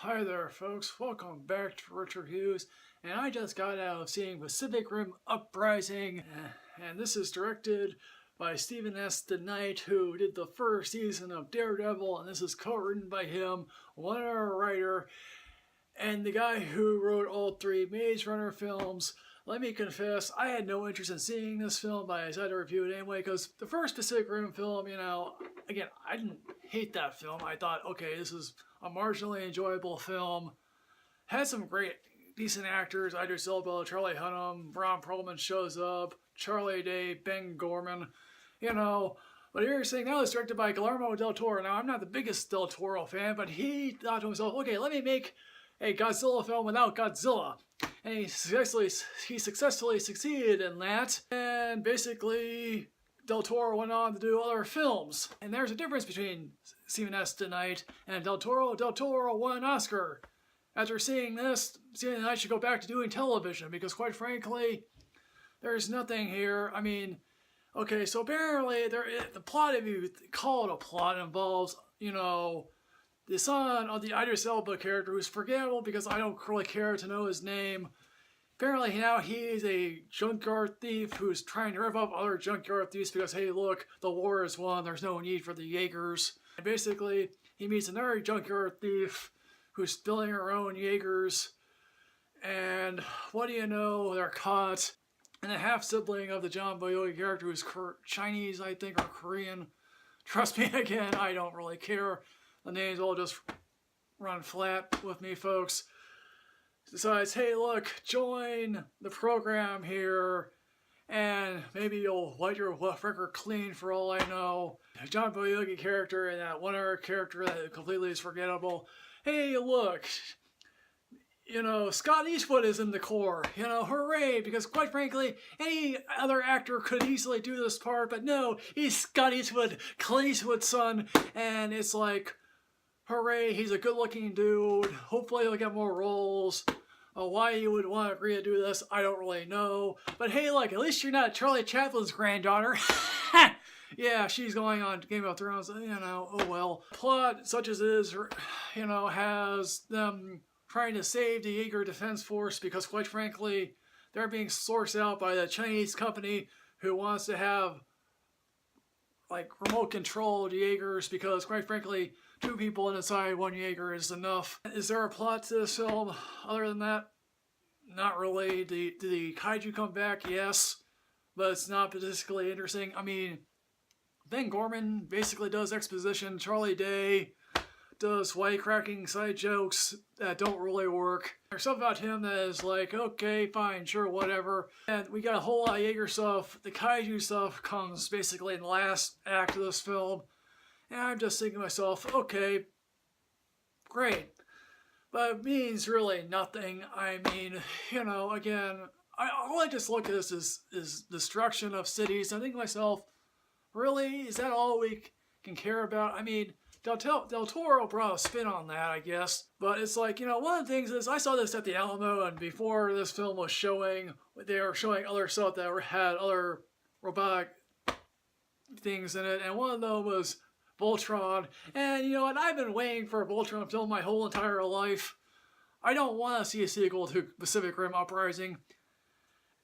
Hi there, folks. Welcome back to Richard Hughes. And I just got out of seeing Pacific Rim Uprising, and this is directed by Stephen S. The Knight, who did the first season of Daredevil, and this is co-written by him, one-hour writer, and the guy who wrote all three Maze Runner films. Let me confess, I had no interest in seeing this film, but I decided to review it anyway, because the first Pacific Rim film, again, I didn't hate that film. I thought, okay, this is a marginally enjoyable film. Had some great, decent actors. Idris Elba, Charlie Hunnam, Ron Perlman shows up, Charlie Day, Ben Gorman, But here you're saying now it's directed by Guillermo del Toro. Now, I'm not the biggest del Toro fan, but he thought to himself, okay, let me make a Godzilla film without Godzilla. And he successfully succeeded in that. And basically, del Toro went on to do other films. And there's a difference between Stephen S. The Knight and del Toro. Del Toro won an Oscar. After seeing this, Stephen Knight should go back to doing television because, quite frankly, there's nothing here. Okay, so apparently the plot, if you call it a plot, involves, the son of the Idris Elba character, who's forgettable because I don't really care to know his name. Apparently now he's a junkyard thief who's trying to rip up other junkyard thieves because, hey, look, the war is won, there's no need for the Jaegers. And basically, he meets another junkyard thief who's building her own Jaegers. And what do you know, they're caught. And a half-sibling of the John Boyega character who's Chinese, I think, or Korean. Trust me, again, I don't really care. The names all just run flat with me, folks. Decides, hey, look, join the program here, and maybe you'll wipe your record clean for all I know. John Boyega character and that one other character that completely is forgettable. Hey, look, Scott Eastwood is in the core. Hooray, because quite frankly, any other actor could easily do this part, but no, he's Scott Eastwood, Clint Eastwood's son, and it's like, hooray, he's a good-looking dude. Hopefully he'll get more roles. Why you would want to agree to do this, I don't really know. But hey, look, at least you're not Charlie Chaplin's granddaughter. Yeah, she's going on Game of Thrones, oh well. Plot, such as it is, has them trying to save the Jaeger Defense Force because, quite frankly, they're being sourced out by the Chinese company who wants to have, remote control of the Jaegers because, quite frankly, two people inside one Jaeger is enough. Is there a plot to this film? Other than that, not really. Did the kaiju come back? Yes. But it's not particularly interesting. Ben Gorman basically does exposition. Charlie Day does white-cracking side jokes that don't really work. There's something about him that is like, okay, fine, sure, whatever. And we got a whole lot of Jaeger stuff. The kaiju stuff comes basically in the last act of this film. And I'm just thinking to myself, okay, great. But it means really nothing. Again, all I just look at this is destruction of cities. I think to myself, really? Is that all we can care about? Del Toro brought a spin on that, I guess. But it's like, one of the things is, I saw this at the Alamo, and before this film was showing, they were showing other stuff that had other robotic things in it, and one of them was Voltron. And you know what? I've been waiting for a Voltron film my whole entire life. I don't want to see a sequel to Pacific Rim Uprising.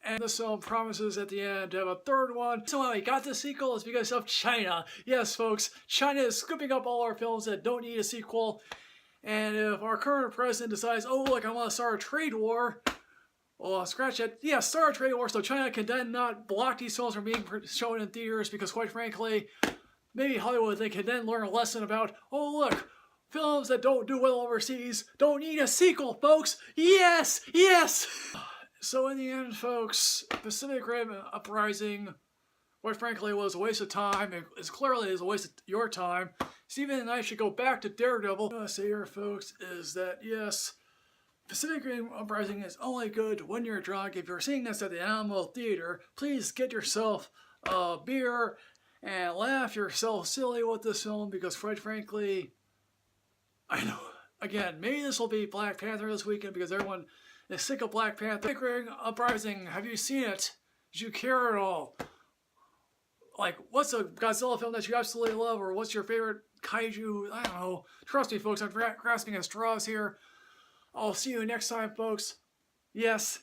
And this film promises at the end to have a third one. So how we got the sequel is because of China. Yes, folks, China is scooping up all our films that don't need a sequel. And if our current president decides, oh, look, I want to start a trade war, well, scratch it. Yeah, start a trade war so China can then not block these films from being shown in theaters because, quite frankly, maybe Hollywood, they can then learn a lesson about, oh, look, films that don't do well overseas don't need a sequel, folks. Yes, yes! So in the end, folks, Pacific Rim Uprising, quite frankly, was a waste of time. It clearly is a waste of your time. Stephen and I should go back to Daredevil. What I want to say here, folks, is that, yes, Pacific Rim Uprising is only good when you're drunk. If you're seeing this at the Alamo Theater, please get yourself a beer and laugh yourself silly with this film because, quite frankly, I know, again, maybe this will be Black Panther this weekend because everyone is sick of Black Panther. Pacific Rim Uprising, have you seen it? Did you care at all? like, what's a Godzilla film that you absolutely love, or what's your favorite kaiju? I don't know. Trust me, folks, I'm grasping at straws here. I'll see you next time, folks. Yes,